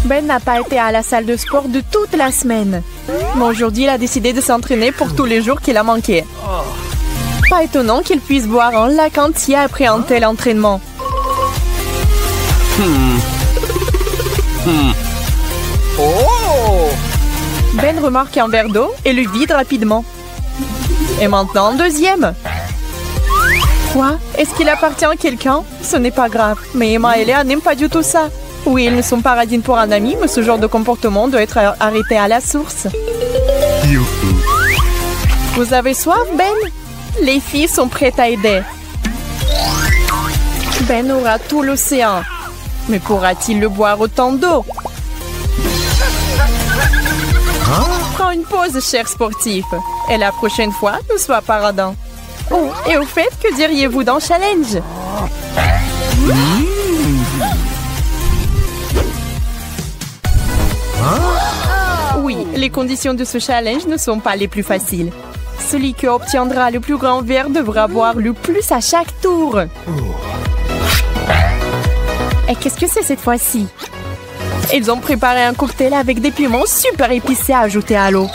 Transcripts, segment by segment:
Ben n'a pas été à la salle de sport de toute la semaine. Mais aujourd'hui, il a décidé de s'entraîner pour tous les jours qu'il a manqué. Pas étonnant qu'il puisse boire un lac entier après un tel entraînement. Ben remarque un verre d'eau et le vide rapidement. Et maintenant, deuxième. Quoi? Est-ce qu'il appartient à quelqu'un? Ce n'est pas grave. Mais Emma et Léa n'aiment pas du tout ça. Oui, ils ne sont pas radines pour un ami, mais ce genre de comportement doit être arrêté à la source. Vous avez soif, Ben? Les filles sont prêtes à aider. Ben aura tout l'océan. Mais pourra-t-il le boire autant d'eau? Prends une pause, cher sportif. Et la prochaine fois, ne sois pas radin. Oh, et au fait, que diriez-vous d'un challenge? Oui, les conditions de ce challenge ne sont pas les plus faciles. Celui qui obtiendra le plus grand verre devra boire le plus à chaque tour. Et qu'est-ce que c'est cette fois-ci? Ils ont préparé un cocktail avec des piments super épicés à ajouter à l'eau.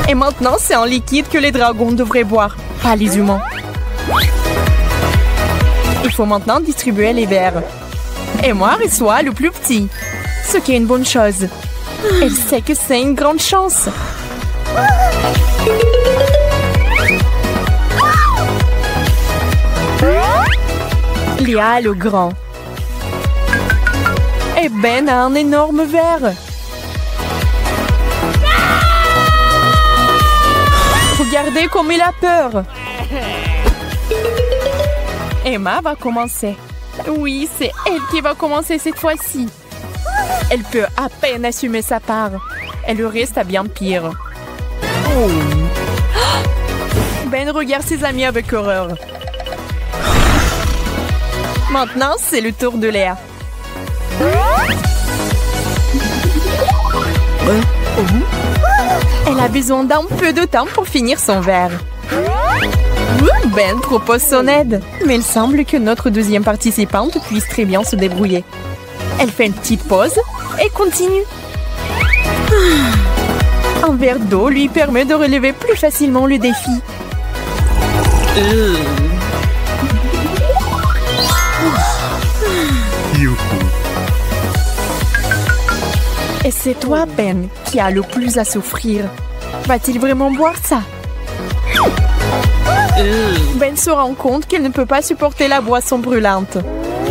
Et maintenant, c'est en liquide que les dragons devraient boire, pas les humains. Il faut maintenant distribuer les verres. Et moi, reçois le plus petit. Ce qui est une bonne chose. Elle sait que c'est une grande chance. Léa le grand. Et Ben a un énorme verre. Regardez comme il a peur. Emma va commencer. Oui, c'est elle qui va commencer cette fois-ci. Elle peut à peine assumer sa part. Et le reste a bien pire. Oh. Ben regarde ses amis avec horreur. Maintenant, c'est le tour de Léa. Elle a besoin d'un peu de temps pour finir son verre. Ben propose son aide, mais il semble que notre deuxième participante puisse très bien se débrouiller. Elle fait une petite pause et continue. Un verre d'eau lui permet de relever plus facilement le défi. Et c'est toi, Ben, qui a le plus à souffrir. Va-t-il vraiment boire ça? Ben se rend compte qu'il ne peut pas supporter la boisson brûlante.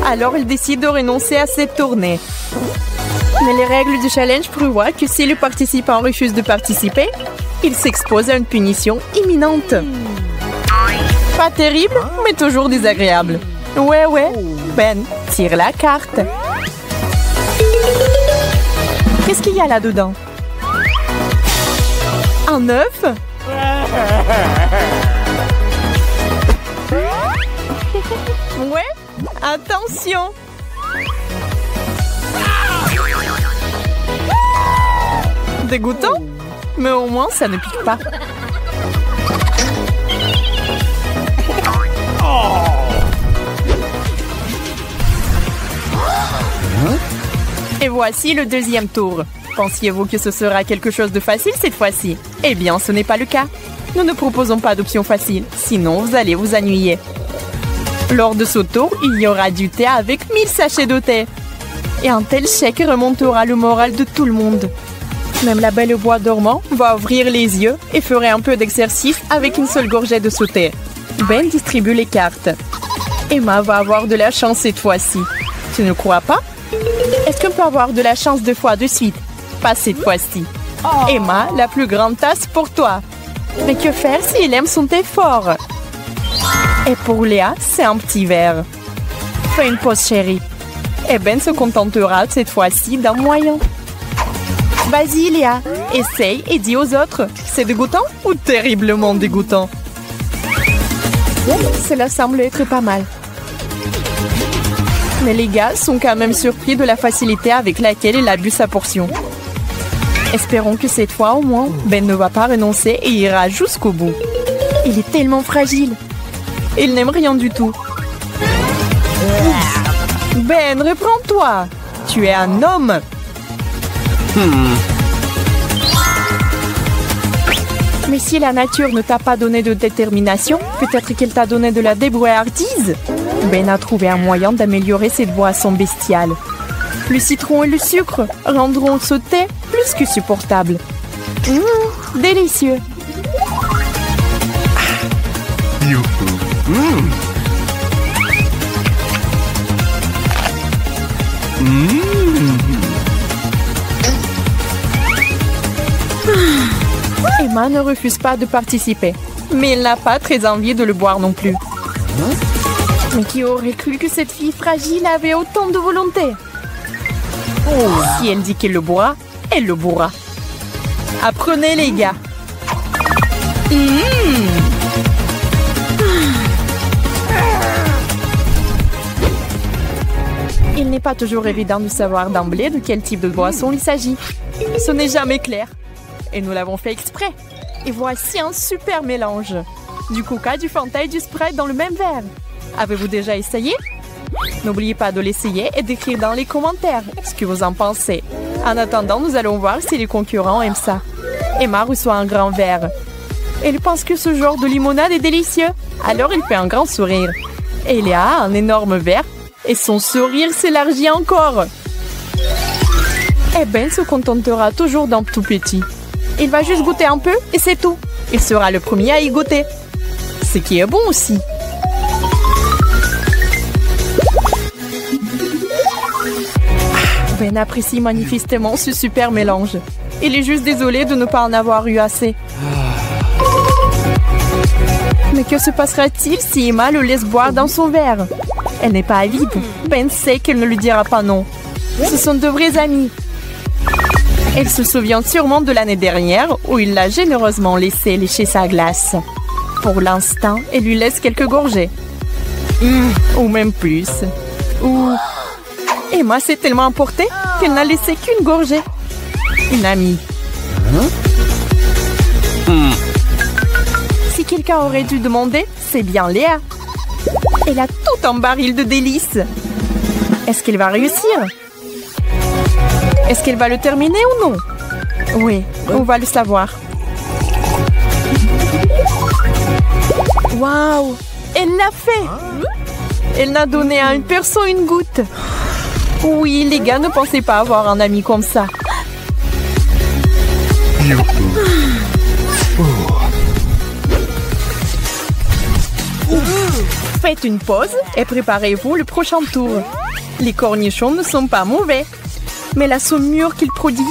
Alors il décide de renoncer à cette tournée. Mais les règles du challenge prévoient que si le participant refuse de participer, il s'expose à une punition imminente. Pas terrible, mais toujours désagréable. Ouais, Ben, tire la carte. Qu'est-ce qu'il y a là-dedans? Un œuf? Ouais, attention! Dégoûtant? Mais au moins, ça ne pique pas. Et voici le deuxième tour. Pensiez-vous que ce sera quelque chose de facile cette fois-ci? Eh bien, ce n'est pas le cas. Nous ne proposons pas d'option facile, sinon vous allez vous ennuyer. Lors de ce tour, il y aura du thé avec 1000 sachets de thé. Et un tel chèque remontera le moral de tout le monde. Même la belle au bois dormant va ouvrir les yeux et fera un peu d'exercice avec une seule gorgée de ce thé. Ben distribue les cartes. Emma va avoir de la chance cette fois-ci. Tu ne crois pas? Est-ce qu'on peut avoir de la chance 2 fois de suite? Pas cette fois-ci. Emma, la plus grande tasse pour toi. Mais que faire s'il aime son thé fort? Et pour Léa, c'est un petit verre. Fais une pause, chérie. Et Ben se contentera cette fois-ci d'un moyen. Vas-y, Léa, essaye et dis aux autres. C'est dégoûtant ou terriblement dégoûtant? Cela semble être pas mal. Mais les gars sont quand même surpris de la facilité avec laquelle il a bu sa portion. Espérons que cette fois, au moins, Ben ne va pas renoncer et ira jusqu'au bout. Il est tellement fragile. Il n'aime rien du tout. Ben, reprends-toi. Tu es un homme. Mais si la nature ne t'a pas donné de détermination, peut-être qu'elle t'a donné de la débrouillardise. Ben a trouvé un moyen d'améliorer cette boisson bestiale. Le citron et le sucre rendront ce thé plus que supportable. Délicieux. Emma ne refuse pas de participer, mais elle n'a pas très envie de le boire non plus. Mais qui aurait cru que cette fille fragile avait autant de volonté? Si elle dit qu'elle le boira, elle le bourra. Apprenez les gars. Il n'est pas toujours évident de savoir d'emblée de quel type de boisson il s'agit. Ce n'est jamais clair. Et nous l'avons fait exprès. Et voici un super mélange. Du Coca, du Fanta et du Sprite dans le même verre. Avez-vous déjà essayé? N'oubliez pas de l'essayer et d'écrire dans les commentaires ce que vous en pensez. En attendant, nous allons voir si les concurrents aiment ça. Emma reçoit un grand verre. Elle pense que ce genre de limonade est délicieux. Alors elle fait un grand sourire. Et Léa a un énorme verre et son sourire s'élargit encore. Et Ben se contentera toujours d'un tout petit. Il va juste goûter un peu et c'est tout. Il sera le premier à y goûter. Ce qui est bon aussi. Ben apprécie manifestement ce super mélange. Il est juste désolé de ne pas en avoir eu assez. Mais que se passera-t-il si Emma le laisse boire dans son verre? Elle n'est pas avide. Ben sait qu'elle ne lui dira pas non. Ce sont de vrais amis. Elle se souvient sûrement de l'année dernière où il l'a généreusement laissé lécher sa glace. Pour l'instant, elle lui laisse quelques gorgées. Ou même plus. Ou... Emma s'est tellement emportée qu'elle n'a laissé qu'une gorgée. Une amie. Si quelqu'un aurait dû demander, c'est bien Léa. Elle a tout un baril de délices. Est-ce qu'elle va réussir? Est-ce qu'elle va le terminer ou non? Oui, on va le savoir. Waouh! Elle l'a fait! Elle n'a donné à une personne une goutte. Oui, les gars ne pensaient pas avoir un ami comme ça. Faites une pause et préparez-vous le prochain tour. Les cornichons ne sont pas mauvais. Mais la saumure qu'ils produisent,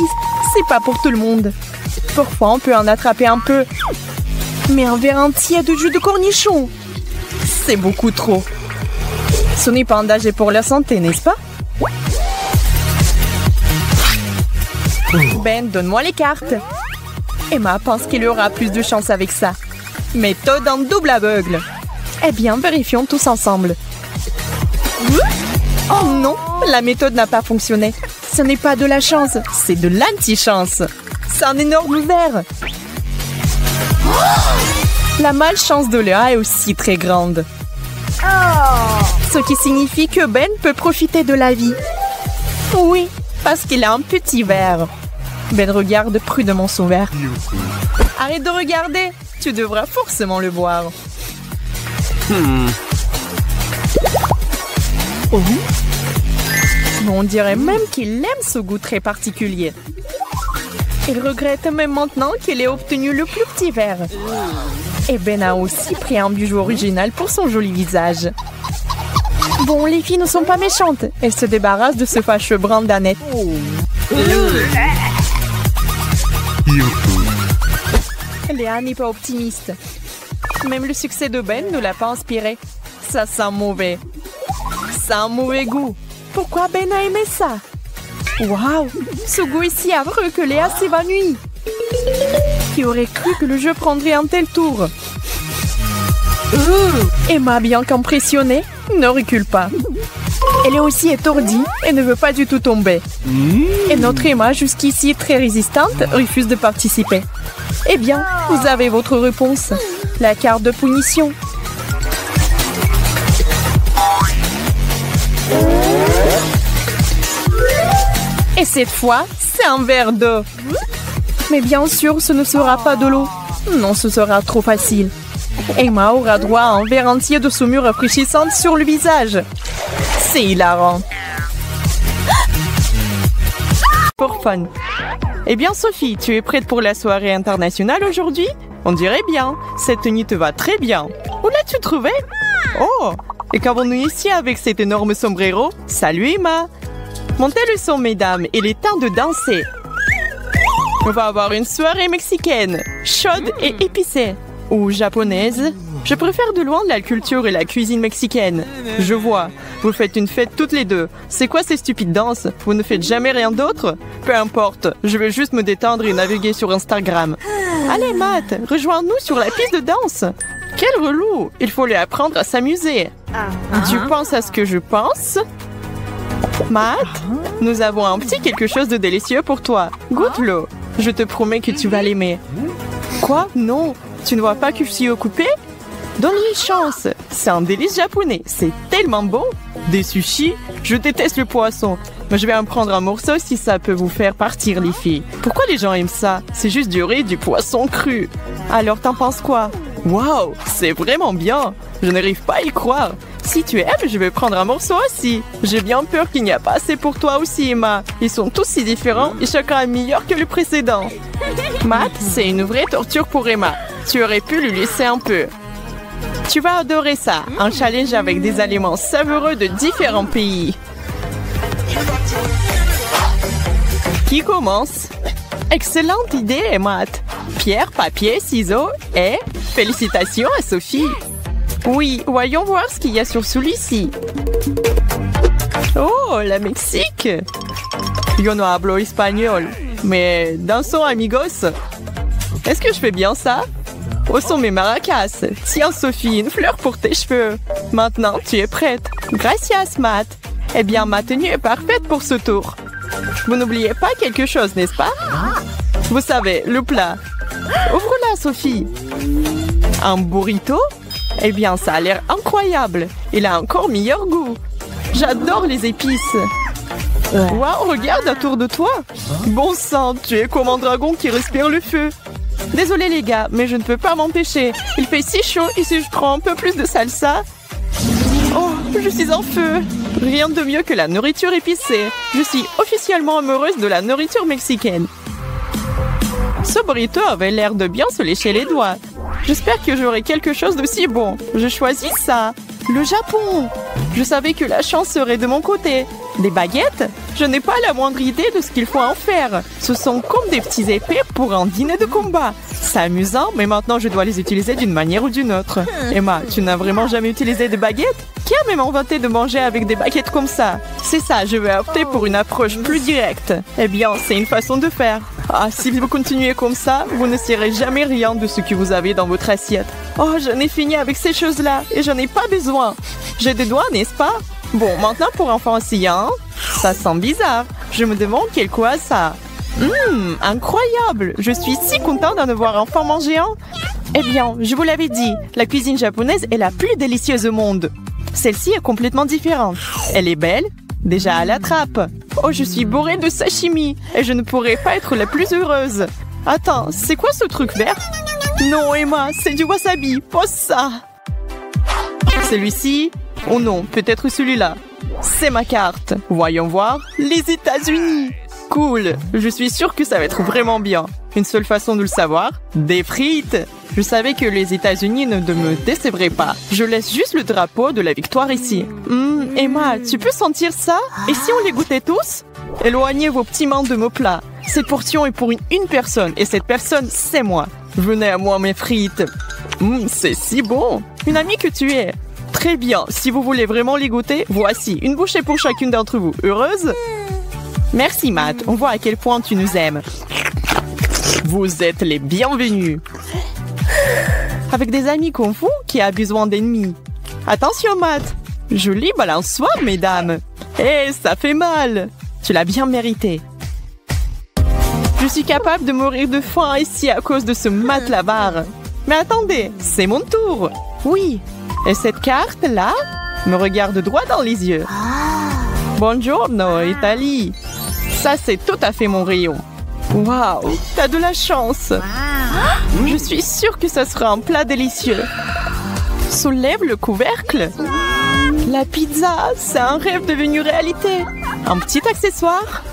c'est pas pour tout le monde. Parfois, on peut en attraper un peu. Mais un verre entier de jus de cornichon, c'est beaucoup trop. Ce n'est pas un danger pour la santé, n'est-ce pas? Ben, donne-moi les cartes. Emma pense qu'il y aura plus de chance avec ça. Méthode en double aveugle. Eh bien, vérifions tous ensemble. Oh non, la méthode n'a pas fonctionné. Ce n'est pas de la chance, c'est de l'anti-chance. C'est un énorme verre. La malchance de Léa est aussi très grande. Ce qui signifie que Ben peut profiter de la vie. Oui, parce qu'il a un petit verre. Ben regarde prudemment son verre. Arrête de regarder, tu devras forcément le boire. Oh. On dirait même qu'il aime ce goût très particulier. Il regrette même maintenant qu'il ait obtenu le plus petit verre. Et Ben a aussi pris un bijou original pour son joli visage. Bon, les filles ne sont pas méchantes. Elles se débarrassent de ce fâcheux brin d'Annette. Léa n'est pas optimiste. Même le succès de Ben ne l'a pas inspiré. Ça sent mauvais. Ça a un mauvais goût. Pourquoi Ben a aimé ça? Waouh! Ce goût est si affreux que Léa s'évanouit. Qui aurait cru que le jeu prendrait un tel tour? Emma, bien qu'impressionnée, ne recule pas. Elle est aussi étourdie et ne veut pas du tout tomber. Et notre Emma, jusqu'ici très résistante, refuse de participer. Eh bien, vous avez votre réponse. La carte de punition. Et cette fois, c'est un verre d'eau. Mais bien sûr, ce ne sera pas de l'eau. Non, ce sera trop facile. Emma aura droit à un verre entier de saumure rafraîchissante sur le visage. C'est hilarant. Pour fun. Eh bien, Sophie, tu es prête pour la soirée internationale aujourd'hui? On dirait bien. Cette tenue te va très bien. Où l'as-tu trouvée? Oh! Et qu'avons-nous ici avec cet énorme sombrero? Salut Emma! Montez le son, mesdames, il est temps de danser. On va avoir une soirée mexicaine, chaude et épicée. Ou japonaise. Je préfère de loin la culture et la cuisine mexicaine. Je vois. Vous faites une fête toutes les deux. C'est quoi ces stupides danses? Vous ne faites jamais rien d'autre? Peu importe. Je vais juste me détendre et naviguer sur Instagram. Allez, Matt, rejoins-nous sur la piste de danse. Quel relou! Il faut lui apprendre à s'amuser. Tu penses à ce que je pense? Matt, nous avons un petit quelque chose de délicieux pour toi. Goûte-le. Je te promets que tu vas l'aimer. Quoi? Non. Tu ne vois pas que je suis occupée? Donne-lui chance. C'est un délice japonais. C'est tellement bon. Des sushis? Je déteste le poisson. Mais je vais en prendre un morceau si ça peut vous faire partir, les filles. Pourquoi les gens aiment ça? C'est juste du riz, du poisson cru. Alors, t'en penses quoi? Waouh, c'est vraiment bien. Je n'arrive pas à y croire. Si tu aimes, je vais prendre un morceau aussi. J'ai bien peur qu'il n'y a pas assez pour toi aussi, Emma. Ils sont tous si différents et chacun est meilleur que le précédent. Matt, c'est une vraie torture pour Emma. Tu aurais pu lui laisser un peu. Tu vas adorer ça. Un challenge avec des aliments savoureux de différents pays. Qui commence? Excellente idée, Matt. Pierre, papier, ciseaux et félicitations à Sophie. Oui, voyons voir ce qu'il y a sur celui-ci. Oh, la Mexique. Yo no hablo espagnol. Mais dansons, amigos. Est-ce que je fais bien ça? Où sont mes maracas? Tiens, Sophie, une fleur pour tes cheveux. Maintenant, tu es prête. Gracias, Matt. Eh bien, ma tenue est parfaite pour ce tour. Vous n'oubliez pas quelque chose, n'est-ce pas? Vous savez, le plat. Ouvre-la, Sophie. Un burrito? Eh bien, ça a l'air incroyable. Il a encore meilleur goût. J'adore les épices. Waouh, regarde autour de toi. Bon sang, tu es comme un dragon qui respire le feu. Désolé les gars, mais je ne peux pas m'empêcher. Il fait si chaud et si je prends un peu plus de salsa... Oh, je suis en feu. Rien de mieux que la nourriture épicée. Je suis officiellement amoureuse de la nourriture mexicaine. Ce burrito avait l'air de bien se lécher les doigts. J'espère que j'aurai quelque chose d'aussi bon. Je choisis ça. Le Japon. Je savais que la chance serait de mon côté. Des baguettes? Je n'ai pas la moindre idée de ce qu'il faut en faire. Ce sont comme des petits épées pour un dîner de combat. C'est amusant, mais maintenant je dois les utiliser d'une manière ou d'une autre. Emma, tu n'as vraiment jamais utilisé de baguettes? Qui a même inventé de manger avec des baguettes comme ça? C'est ça, je vais opter pour une approche plus directe. Eh bien, c'est une façon de faire. Ah, si vous continuez comme ça, vous ne saurez jamais rien de ce que vous avez dans votre assiette. Oh, j'en ai fini avec ces choses-là et j'en ai pas besoin. J'ai des doigts, n'est-ce pas? Bon, maintenant pour enfants aussi, hein? Ça sent bizarre. Je me demande quel quoi ça. Incroyable! Je suis si contente d'en voir enfin manger un. Eh bien, je vous l'avais dit, la cuisine japonaise est la plus délicieuse au monde. Celle-ci est complètement différente. Elle est belle, déjà à la trappe. Oh, je suis bourrée de sashimi et je ne pourrais pas être la plus heureuse. Attends, c'est quoi ce truc vert? Non, Emma, c'est du wasabi. Pose ça. Celui-ci? Oh non, peut-être celui-là. C'est ma carte. Voyons voir. Les États-Unis. Cool. Je suis sûre que ça va être vraiment bien. Une seule façon de le savoir, des frites. Je savais que les États-Unis ne me décevraient pas. Je laisse juste le drapeau de la victoire ici. Emma, tu peux sentir ça? Et si on les goûtait tous? Éloignez vos petits mains de mon plat. Cette portion est pour une personne et cette personne, c'est moi. Venez à moi, mes frites. C'est si bon. Une amie que tu es. Très bien. Si vous voulez vraiment les goûter, voici une bouchée pour chacune d'entre vous. Heureuse? Merci, Matt. On voit à quel point tu nous aimes. Vous êtes les bienvenus. Avec des amis comme vous, qui a besoin d'ennemis. Attention, Matt. Joli balançoire, mesdames. Ça fait mal. Tu l'as bien mérité. Je suis capable de mourir de faim ici à cause de ce Matt Lavar. Mais attendez, c'est mon tour. Oui. Et cette carte-là me regarde droit dans les yeux. Buongiorno, Italie. Ça, c'est tout à fait mon rayon. Waouh, t'as de la chance. Je suis sûre que ça sera un plat délicieux. Soulève le couvercle. La pizza, c'est un rêve devenu réalité. Un petit accessoire?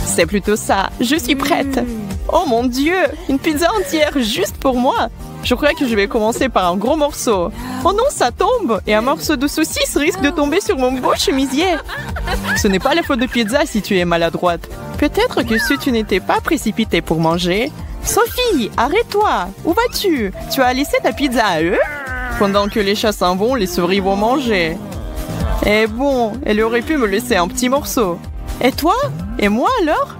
C'est plutôt ça, je suis prête. Oh mon Dieu, une pizza entière juste pour moi. Je crois que je vais commencer par un gros morceau. Oh non, ça tombe. Et un morceau de saucisse risque de tomber sur mon beau chemisier. Ce n'est pas la faute de pizza si tu es maladroite. Peut-être que si tu n'étais pas précipitée pour manger... Sophie, arrête-toi. Où vas-tu? Tu as laissé ta pizza à eux? Pendant que les chats s'en vont, les souris vont manger. Eh bon, elle aurait pu me laisser un petit morceau. Et toi? Et moi alors?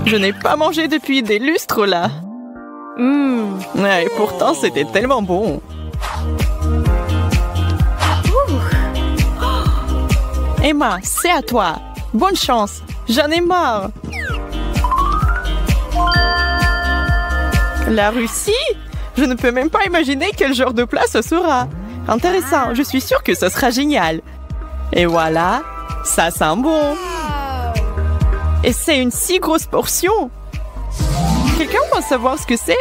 Je n'ai pas mangé depuis des lustres là. Et pourtant, c'était tellement bon. Emma, c'est à toi. Bonne chance. J'en ai marre. La Russie? Je ne peux même pas imaginer quel genre de plat ce sera. Intéressant, je suis sûre que ce sera génial. Et voilà, ça sent bon. Et c'est une si grosse portion. Quelqu'un peut savoir ce que c'est?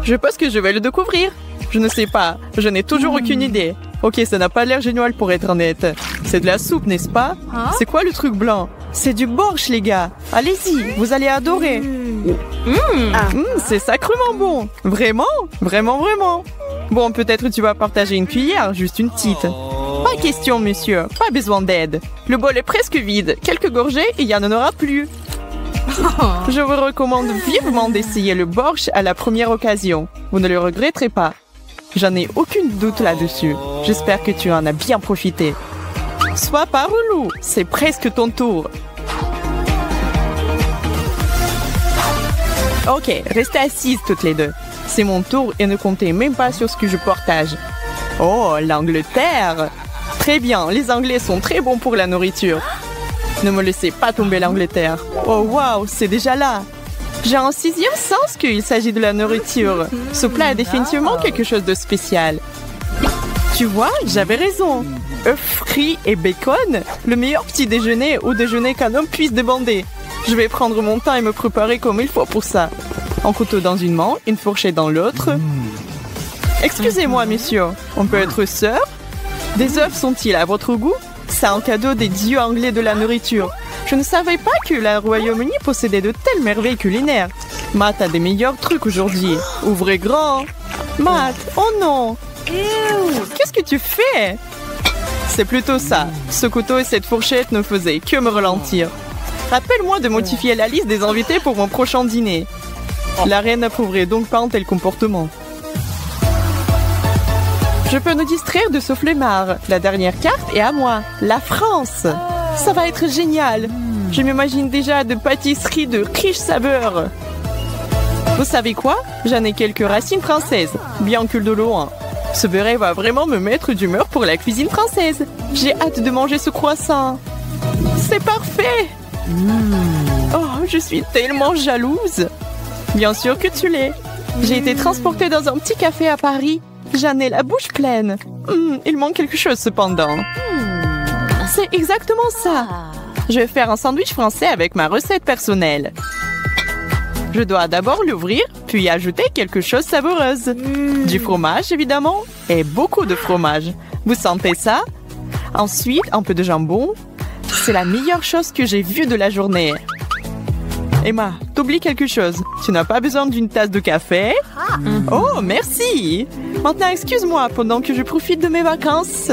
Je pense que je vais le découvrir. Je ne sais pas, je n'ai toujours aucune idée. Ok, ça n'a pas l'air génial pour être honnête. C'est de la soupe, n'est-ce pas? C'est quoi le truc blanc? C'est du borsch, les gars. Allez-y, vous allez adorer. C'est sacrément bon. Vraiment? Vraiment, vraiment. Bon, peut-être tu vas partager une cuillère, juste une petite. Pas question, monsieur. Pas besoin d'aide. Le bol est presque vide. Quelques gorgées et il n'y en aura plus. Je vous recommande vivement d'essayer le borsch à la première occasion. Vous ne le regretterez pas. J'en ai aucun doute là-dessus. J'espère que tu en as bien profité. Sois pas relou, c'est presque ton tour. Ok, restez assises toutes les deux. C'est mon tour et ne comptez même pas sur ce que je partage. Oh, l'Angleterre! Très bien, les Anglais sont très bons pour la nourriture. Ne me laissez pas tomber l'Angleterre. Oh waouh, c'est déjà là. J'ai un sixième sens qu'il s'agit de la nourriture. Ce plat est définitivement quelque chose de spécial. Tu vois, j'avais raison. Œufs frits et bacon, le meilleur petit déjeuner ou déjeuner qu'un homme puisse demander. Je vais prendre mon temps et me préparer comme il faut pour ça. Un couteau dans une main, une fourchette dans l'autre. Excusez-moi, messieurs, on peut être sœurs? Des œufs sont-ils à votre goût? C'est un cadeau des dieux anglais de la nourriture. Je ne savais pas que le Royaume-Uni possédait de telles merveilles culinaires. Matt a des meilleurs trucs aujourd'hui. Ouvrez grand. Matt, oh non. Qu'est-ce que tu fais? C'est plutôt ça. Ce couteau et cette fourchette ne faisaient que me ralentir. Rappelle-moi de modifier la liste des invités pour mon prochain dîner. La reine n'approuverait donc pas un tel comportement. Je peux nous distraire de ce flemmard. La dernière carte est à moi. La France. Ça va être génial. Je m'imagine déjà de pâtisseries de riches saveurs. Vous savez quoi? J'en ai quelques racines françaises, bien que de loin. Ce beurre va vraiment me mettre d'humeur pour la cuisine française. J'ai hâte de manger ce croissant. C'est parfait. Oh, je suis tellement jalouse. Bien sûr que tu l'es. J'ai été transportée dans un petit café à Paris. J'en ai la bouche pleine. Il manque quelque chose cependant. C'est exactement ça. Je vais faire un sandwich français avec ma recette personnelle. Je dois d'abord l'ouvrir, puis ajouter quelque chose de savoureuse. Du fromage, évidemment, et beaucoup de fromage. Vous sentez ça? Ensuite, un peu de jambon. C'est la meilleure chose que j'ai vue de la journée. Emma, t'oublies quelque chose. Tu n'as pas besoin d'une tasse de café? Oh, merci! Maintenant, excuse-moi pendant que je profite de mes vacances.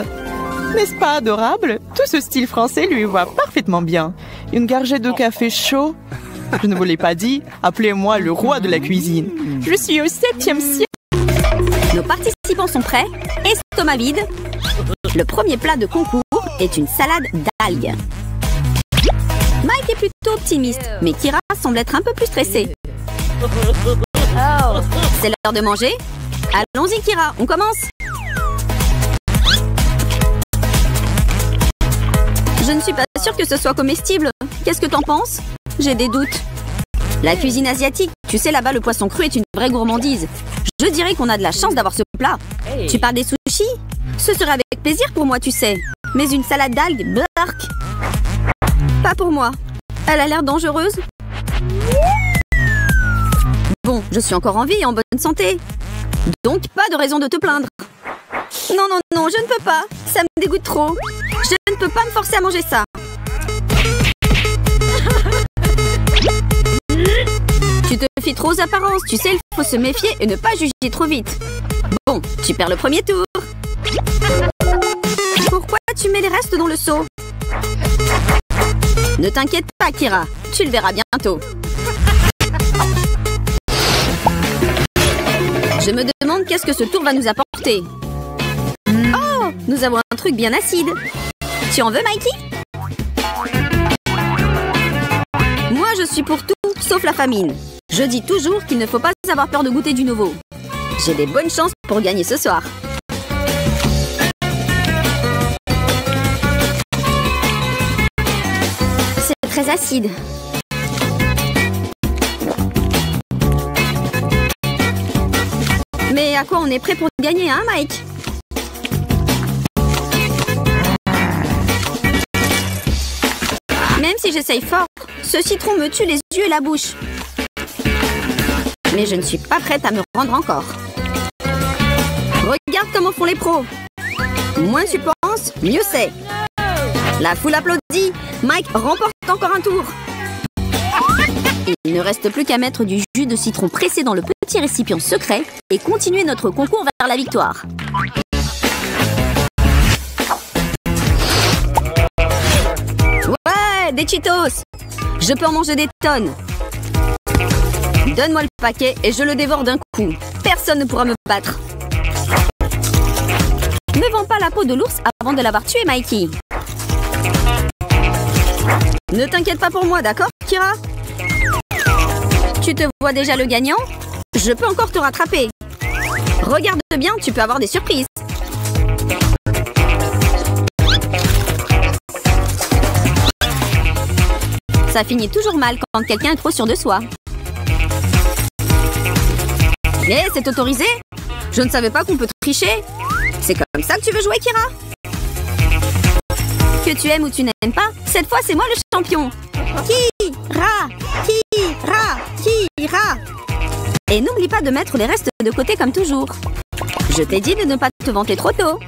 N'est-ce pas adorable? Tout ce style français lui va parfaitement bien. Une gorgée de café chaud. Je ne vous l'ai pas dit, appelez-moi le roi de la cuisine. Je suis au 7e siècle. Nos participants sont prêts? Estomac vide. Le premier plat de concours est une salade d'algues. Mike est plutôt optimiste, mais Kira semble être un peu plus stressée. C'est l'heure de manger? Allons-y Kira, on commence. Je ne suis pas sûre que ce soit comestible. Qu'est-ce que t'en penses? J'ai des doutes. La cuisine asiatique, tu sais là-bas le poisson cru est une vraie gourmandise. Je dirais qu'on a de la chance d'avoir ce plat. Tu parles des sushis? Ce serait avec plaisir pour moi, tu sais. Mais une salade d'algues, bark. Pas pour moi. Elle a l'air dangereuse. Bon, je suis encore en vie et en bonne santé. Donc, pas de raison de te plaindre. Non, non, non, je ne peux pas. Ça me dégoûte trop. Je ne peux pas me forcer à manger ça. Tu te fies trop aux apparences. Tu sais, il faut se méfier et ne pas juger trop vite. Bon, tu perds le premier tour. Pourquoi tu mets les restes dans le seau? Ne t'inquiète pas, Kira. Tu le verras bientôt. Je me demande qu'est-ce que ce tour va nous apporter. Oh, nous avons un truc bien acide. Tu en veux, Mikey? Moi, je suis pour tout, sauf la famine. Je dis toujours qu'il ne faut pas avoir peur de goûter du nouveau. J'ai des bonnes chances pour gagner ce soir. C'est très acide. Mais à quoi on est prêt pour gagner, hein, Mike? Même si j'essaye fort, ce citron me tue les yeux et la bouche. Mais je ne suis pas prête à me rendre encore. Regarde comment font les pros. Moins tu penses, mieux c'est. La foule applaudit. Mike remporte encore un tour. Il ne reste plus qu'à mettre du jus de citron pressé dans le petit récipient secret et continuer notre concours vers la victoire. Ouais, des Cheetos! Je peux en manger des tonnes. Donne-moi le paquet et je le dévore d'un coup. Personne ne pourra me battre. Ne vends pas la peau de l'ours avant de l'avoir tué, Mikey. Ne t'inquiète pas pour moi, d'accord, Kira? Tu te vois déjà le gagnant? Je peux encore te rattraper. Regarde bien, tu peux avoir des surprises. Ça finit toujours mal quand quelqu'un est trop sûr de soi. Mais c'est autorisé? Je ne savais pas qu'on peut tricher. C'est comme ça que tu veux jouer, Kira? Que tu aimes ou tu n'aimes pas, cette fois c'est moi le champion. Kira, Kira, Kira. Et n'oublie pas de mettre les restes de côté comme toujours. Je t'ai dit de ne pas te vanter trop tôt.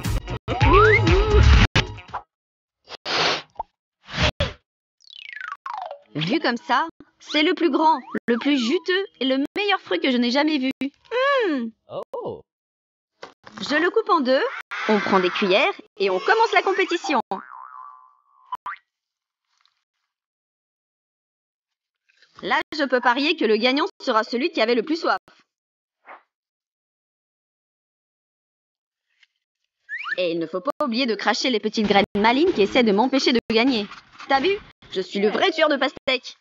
Vu comme ça, c'est le plus grand, le plus juteux et le meilleur fruit que je n'ai jamais vu. Oh. Je le coupe en deux, on prend des cuillères et on commence la compétition. Là, je peux parier que le gagnant sera celui qui avait le plus soif. Et il ne faut pas oublier de cracher les petites graines malignes qui essaient de m'empêcher de gagner. T'as vu? Je suis le vrai tueur de pastèques.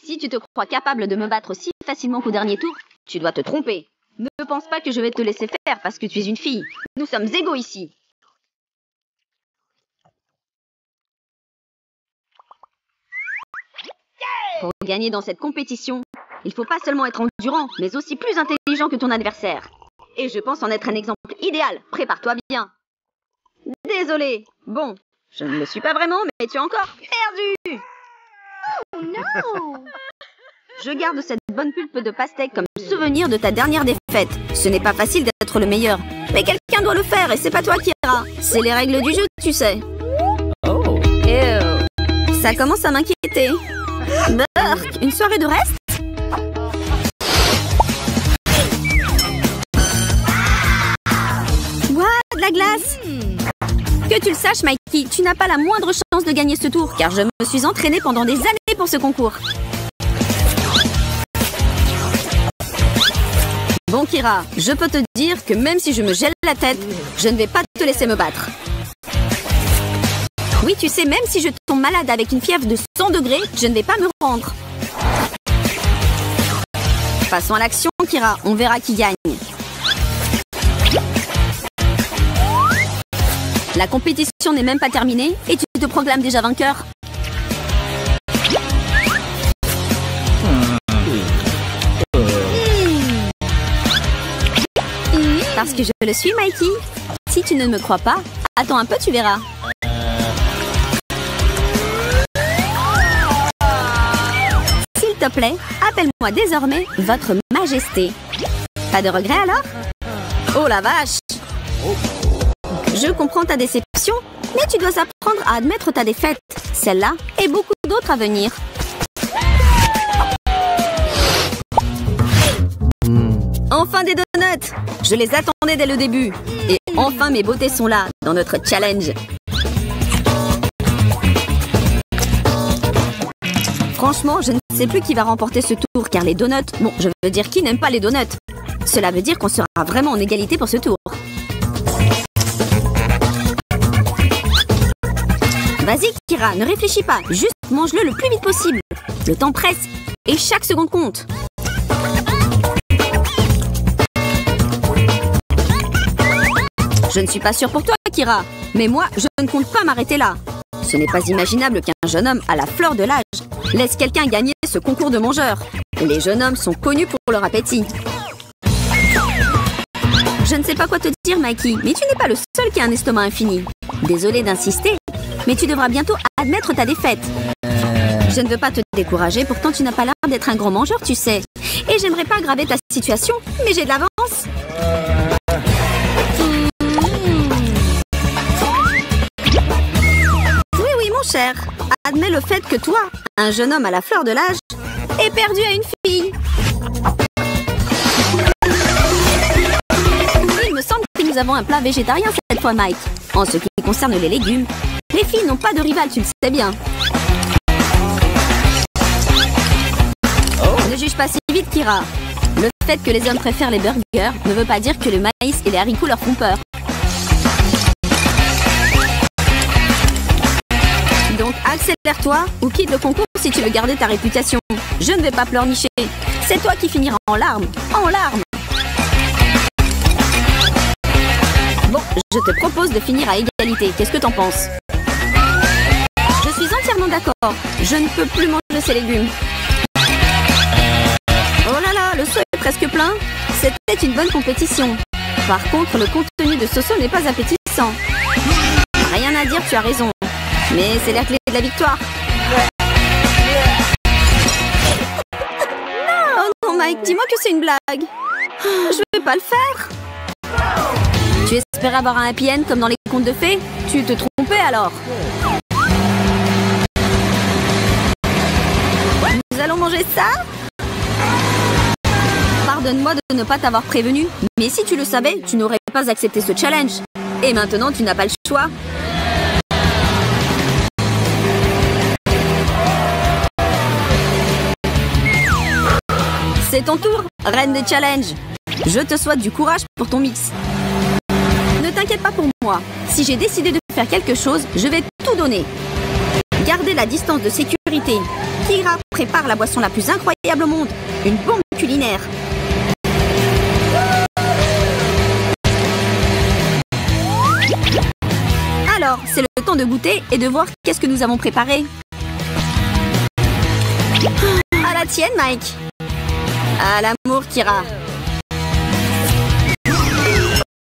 Si tu te crois capable de me battre aussi facilement qu'au dernier tour, tu dois te tromper. Ne pense pas que je vais te laisser faire parce que tu es une fille. Nous sommes égaux ici. Pour gagner dans cette compétition, il faut pas seulement être endurant, mais aussi plus intelligent que ton adversaire. Et je pense en être un exemple idéal. Prépare-toi bien. Désolée. Bon, je ne le suis pas vraiment, mais tu as encore perdu. Oh non! Je garde cette bonne pulpe de pastèque comme souvenir de ta dernière défaite. Ce n'est pas facile d'être le meilleur, mais quelqu'un doit le faire et c'est pas toi, Kira. C'est les règles du jeu, tu sais. Oh. Ça commence à m'inquiéter. Burk, une soirée de reste? What? De la glace? Que tu le saches, Mikey, tu n'as pas la moindre chance de gagner ce tour, car je me suis entraînée pendant des années pour ce concours. Bon, Kira, je peux te dire que même si je me gèle la tête, je ne vais pas te laisser me battre. Oui, tu sais, même si je tombe malade avec une fièvre de 100 degrés, je ne vais pas me rendre. Passons à l'action, Kira. On verra qui gagne. La compétition n'est même pas terminée et tu te proclames déjà vainqueur. Parce que je le suis, Mikey. Si tu ne me crois pas, Attends un peu, tu verras. S'il te plaît, appelle-moi désormais Votre Majesté. Pas de regret alors? Oh la vache! Je comprends ta déception, mais tu dois apprendre à admettre ta défaite. Celle-là et beaucoup d'autres à venir. Enfin des donuts! Je les attendais dès le début. Et enfin mes beautés sont là, dans notre challenge. Franchement, je ne sais plus qui va remporter ce tour, car les donuts... Bon, je veux dire qui n'aime pas les donuts. Cela veut dire qu'on sera vraiment en égalité pour ce tour. Vas-y, Kira, ne réfléchis pas. Juste mange-le le plus vite possible. Le temps presse et chaque seconde compte. Je ne suis pas sûre pour toi, Kira. Mais moi, je ne compte pas m'arrêter là. Ce n'est pas imaginable qu'un jeune homme à la fleur de l'âge laisse quelqu'un gagner ce concours de mangeurs. Les jeunes hommes sont connus pour leur appétit. Je ne sais pas quoi te dire, Mikey, mais tu n'es pas le seul qui a un estomac infini. Désolée d'insister, mais tu devras bientôt admettre ta défaite. Je ne veux pas te décourager, pourtant tu n'as pas l'air d'être un grand mangeur, tu sais. Et j'aimerais pas aggraver ta situation, mais j'ai de l'avance. Oui, mon cher. Admets le fait que toi, un jeune homme à la fleur de l'âge, est perdu à une fille. Il me semble que nous avons un plat végétarien cette fois, Mike. En ce qui concerne les légumes, les filles n'ont pas de rival, tu le sais bien. Ne juge pas si vite, Kira. Le fait que les hommes préfèrent les burgers ne veut pas dire que le maïs et les haricots leur font peur. Donc accélère-toi ou quitte le concours si tu veux garder ta réputation. Je ne vais pas pleurnicher. C'est toi qui finiras en larmes. En larmes. Bon, je te propose de finir à égalité. Qu'est-ce que t'en penses? Je suis entièrement d'accord. Je ne peux plus manger ces légumes. Oh là là, le seau est presque plein. C'était une bonne compétition. Par contre, le contenu de ce seau n'est pas appétissant. Rien à dire, tu as raison. Mais c'est la clé de la victoire. Oh non, Mike, dis-moi que c'est une blague. Je vais pas le faire. Tu espérais avoir un happy end comme dans les contes de fées? Tu te trompais alors. Nous allons manger ça? Pardonne-moi de ne pas t'avoir prévenu, mais si tu le savais, tu n'aurais pas accepté ce challenge. Et maintenant, tu n'as pas le choix. C'est ton tour, reine des challenges. Je te souhaite du courage pour ton mix. Ne t'inquiète pas pour moi. Si j'ai décidé de faire quelque chose, je vais tout donner. Gardez la distance de sécurité. Kira prépare la boisson la plus incroyable au monde. Une bombe culinaire. Alors, c'est le temps de goûter et de voir qu'est-ce que nous avons préparé. À la tienne, Mike. À l'amour, Kira.